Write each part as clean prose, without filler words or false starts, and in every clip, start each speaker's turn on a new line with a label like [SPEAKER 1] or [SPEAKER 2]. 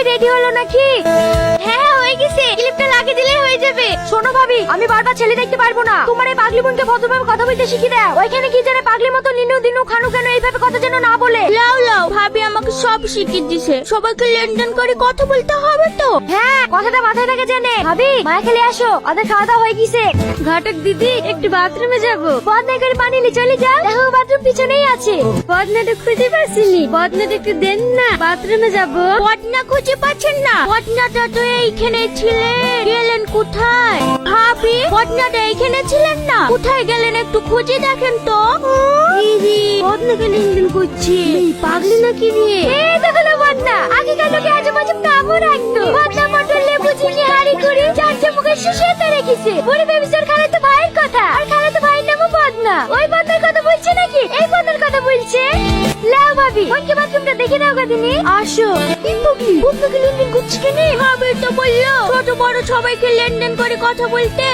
[SPEAKER 1] কই রেডি হলো নাকি? হ্যাঁ হয়ে গেছে, ক্লিপটা লাগিয়ে দিলেই হয়ে যাবে। শোনো ভাবি, আমি বারবার ছেলে দেখতে পারবো না। তোমার এই পাগলি বোনকে ভদ্রভাবে কথা বলতে শিখিয়ে দাও। ওইখানে কি জানে পাগলির মতো নিনু দিনু খানু কেন এইভাবে কথা যেন না বলে।
[SPEAKER 2] লাও লাও, ভাবি আমাকে সব শিখিয়ে দিছে। সবাইকে লেনদেন করে কথা বলতে হবে তো।
[SPEAKER 1] হ্যাঁ, কথাটা মাথায় রেখে জানে। ভাবি মায়া খেলে আসো, ওদের খাওয়া দাওয়া হয়ে গেছে। ঘটক দিদি একটু বাথরুমে যাবো। বদনা করে পানি নিয়ে চলে যাও, দেখো বাথরুম পিছনেই আছে। বদনাটা খুঁজে পাচ্ছিনি, বদনাটা একটু দেন না, বাথরুমে যাবো।
[SPEAKER 2] বদনা খুঁজে পাচ্ছেন না? বদনাটা তো এইখানে ছিলেন, গেলেন কোথায়? ভাবি বদনাটা এইখানে ছিলেন না, কোথায় গেলেন একটু খুঁজে দেখেন তো।
[SPEAKER 1] দিদি বদনাকে লেনদেন করছি, পাগলি নাকি রে? এই দেখো না বদনা, আগেকার লোকে আজব আজব নামও রাখতো। বদনা মন্ডল লেবু চিনি হাড়ি করে চার চামচের সুসেতে রেখেছে। ওরে ভেবেছিস খালাতো ভাইয়ের কথা, আর খালাতো ভাইয়ের নামও বদনা। ওই বদনার কথা বলছে নাকি এই বদনার কথা বলছে? লাও ভাবি, ওকে বাথরুমটা দেখে নাও গদিনি। আসো। কিন্তু কি বদনাকে লেনদেন করছি কেন?
[SPEAKER 2] ভাবি তো বললো ছোট বড় সবাইকে লেনদেন করে কথা বলতে।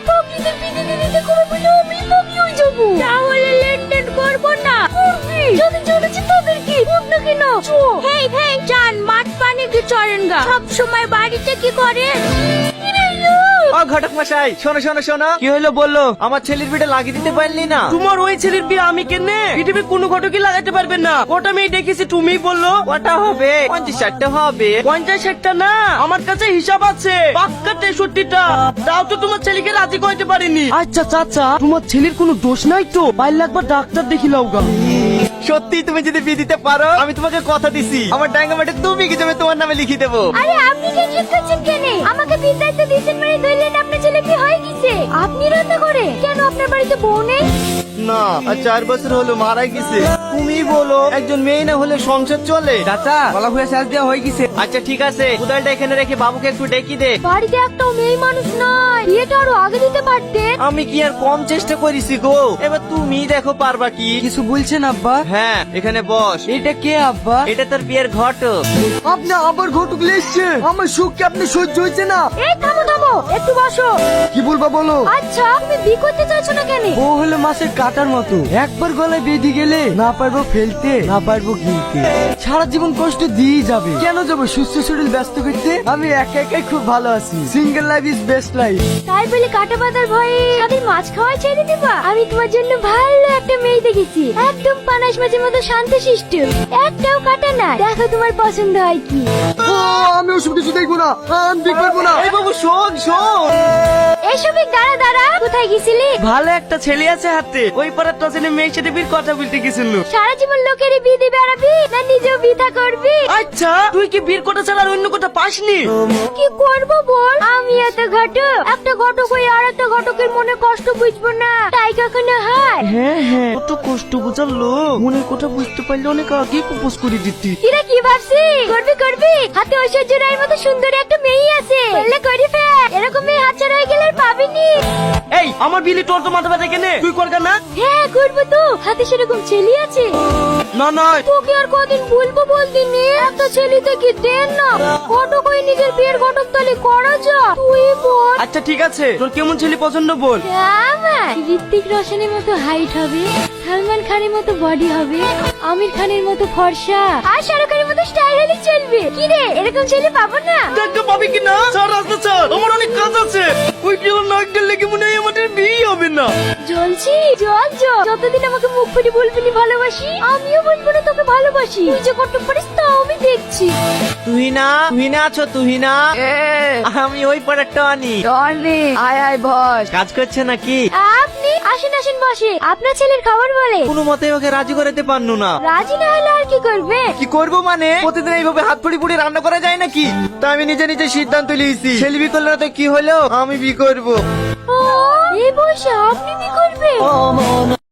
[SPEAKER 1] পাগলিদের বিনে নিতে করে বলে আমি পাগলি হয়ে যাবো।
[SPEAKER 2] তাহলে লেনদেন করবো না।
[SPEAKER 1] যাদের চলেছে তাদের কি বদনা কেন?
[SPEAKER 2] হেই হেই চান মাঠ পানি কি চড়েন গা? সব সময় বাড়িতে কি করেন?
[SPEAKER 3] ও ঘটক মশাই, শোনো শোনো শোনো। কি হলো বললো? আমার ছেলের বিটা লাগিয়ে দিতে পারলি না?
[SPEAKER 4] তোমার ওই ছেলের বিয়ে আমি কেনে? পৃথিবীর কোনো ঘটকই লাগাতে পারবে না। ওটা মেয়ে দেখেছি, তুমি বললো
[SPEAKER 3] ওটা হবে 50-60টা হবে।
[SPEAKER 4] 50-60টা না, আমার কাছে হিসাব আছে পাক্কা 63টা। তাও তো তোমার ছেলেকে রাজি করতে পারিনি। আচ্ছা চাচা, তোমার ছেলের কোনো দোষ নাই তো? 5 লাখ বা ডাক্তার দেখি লাও গা।
[SPEAKER 3] সত্যি তুমি যদি বিয়ে দিতে পারো, আমি তোমাকে কথা দিছি আমার ডাঙ্গা মাঠে 2 বিঘে জমি তোমার নামে লিখে দেবো।
[SPEAKER 1] আরে আপনি টেনশন করছেন কেন? আমাকে বিদায় তো দিয়েছেন মানে ধরলেন আপনার ছেলে কি হয়ে গেছে। আপনি রান্না করে কেন? আপনার বাড়িতে বউ নেই?
[SPEAKER 3] না, আর 4 বছর হলো মারা গেছে। তুমি বলো একজন মেয়ে না হলে সংসার চলে?
[SPEAKER 4] চাচা গলা হয়ে শেষ দেওয়া হয়ে গেছে।
[SPEAKER 3] আচ্ছা ঠিক আছে, উদালটা এখানে রেখে বাবুকে একটু ডেকে দে।
[SPEAKER 1] বাড়িতে একটা মেয়ে মানুষ নাই, বিয়েটা আরো আগে দিতে পারতেন।
[SPEAKER 3] আমি কি আর কম চেষ্টা করেছি গো? এবার তুমি দেখো পারবা কি?
[SPEAKER 4] কিছু বলছেন আব্বা?
[SPEAKER 3] হ্যাঁ, এখানে বস।
[SPEAKER 4] এটা কে আব্বা?
[SPEAKER 3] এটা তোর বিয়ের ঘটক।
[SPEAKER 4] আপনি আবার ঘটক এসছে? আমার সুখ কি আপনি সহ্য হয়েছে না?
[SPEAKER 1] এই থামো থামো, একটু বসো।
[SPEAKER 4] কি বলবা বলো?
[SPEAKER 1] আচ্ছা তুমি বিয়ে করতে চাইছো না কেন?
[SPEAKER 4] ও হলো মাছের কাটার মতো, একবার গলায় বেঁধে গেলে না পারবো ফেলতে, না পারবো গিলতে, সারা জীবন কষ্ট দিয়ে যাবে। কেন যাবো সুস্থ শরীর ব্যস্ত করতে? আমি একা একাই খুব ভালো আছি। Single life is best life.
[SPEAKER 1] তাই বলে কাটা বাঁধার ভয়ে সাদের মাছ খাওয়া ছেড়ে দিবা? আমি তোমার জন্য ভালো একটা মেয়ে দেখেছি, একদম পানাশ মাছের মতো শান্তশিষ্ট, একটাও কাটা না। দেখো তোমার পছন্দ হয় কি।
[SPEAKER 4] আমি ওসব কিছু দেখবো না, আমি দেখতে পারবো না।
[SPEAKER 3] এই বাবু শোন শোন।
[SPEAKER 1] এসবই দাঁড়া দাঁড়া, কোথায় গেছিলি?
[SPEAKER 4] ভালো একটা ছেলে আছে হাতে, ওই পাড়ার টসেনে মেয়ের সাথে বিয়ের কথা বলতে গেছিল।
[SPEAKER 1] সারা জীবন লোকেরই বিয়ে দিয়ে বেড়াবি না নিজেও বিধা করবি?
[SPEAKER 4] আচ্ছা তুই কি বিয়ের কথা ছাড়া আর অন্য কথা পাসনি?
[SPEAKER 1] কি করবো বল? আমি এত ঘটক, একটা ঘটক হয়ে আর একটা ঘটকের মনে কষ্ট বুঝবো না, তাই কখনো হয়?
[SPEAKER 4] হ্যাঁ হ্যাঁ, কত কষ্ট বোঝার লোক মনের কথা বুঝতে পারলে অনেক আগে প্রপোজ করে দিতি।
[SPEAKER 1] কিরা কি ভাবছি? করবি করবি, হাতে ঐশ্বর্য রায়ের মতো সুন্দর একটা মেয়ে আছে, বললে করি ফেল। এরকম মেয়ে হাতছাড়া হয়ে গেলে আর পাবিনি।
[SPEAKER 4] এই আমার বিলি তোর তো মাথা ব্যথা কেনে? তুই করগা না?
[SPEAKER 1] হ্যাঁ করবো তো, হাতে সেরকম ছেলে আছে।
[SPEAKER 4] না নয়,
[SPEAKER 1] তোকে আর কদিন বলবো বলদিনি, একটা ছেলে থেকে দেন না। ঘটক হয়ে নিজের বিয়ের ঘটক তালি করা যা, তুই বল।
[SPEAKER 4] আচ্ছা ঠিক আছে, তোর কেমন ছেলে পছন্দ বল।
[SPEAKER 1] আমার ঋত্বিক রোশনের মতো হাইট হবে, সালমান খানের মতো বডি হবে, আমির খানের মতো ফর্সা, আর শাহরুখ খানের মতো স্টাইল হলে চলবে। কি রে, এরকম ছেলে পাবো না?
[SPEAKER 4] দেখা পাবি কি না? স্যার রাস্তা স্যার, আমার অনেক কাজ আছে। ওই কেমন নাক গেলে কি মনে হয় আমাদের বিয়ে হবে না?
[SPEAKER 1] জ্বলছি জল জল, যতদিন আমাকে মুখ ফুটে বলবি না ভালোবাসি, আমিও বলবো না তোকে ভালোবাসি। তুই যে কত পারিস তাও আমি দেখছি।
[SPEAKER 3] তুহিনা, তুহিনা আছো? তুহিনা, আমি ওই পাড়ারটা আনি।
[SPEAKER 1] আয় আয় বস।
[SPEAKER 3] কাজ করছে নাকি?
[SPEAKER 1] আপনি আসেন আসেন বসে। আপনার ছেলের খবর বলে।
[SPEAKER 3] কোনো মতে ওকে রাজি করাতে পারনু না।
[SPEAKER 1] রাজি না হলে আর কি করবে?
[SPEAKER 3] কি করবো মানে, প্রতিদিন এইভাবে হাত পুড়ি পুড়ি রান্না করা যায় নাকি? তা আমি নিজে নিজে সিদ্ধান্ত নিয়েছি, ছেলে বি করলে না তো কি হলো, আমি বি করবো।
[SPEAKER 1] ও এই বয়সে আপনি কি করবে?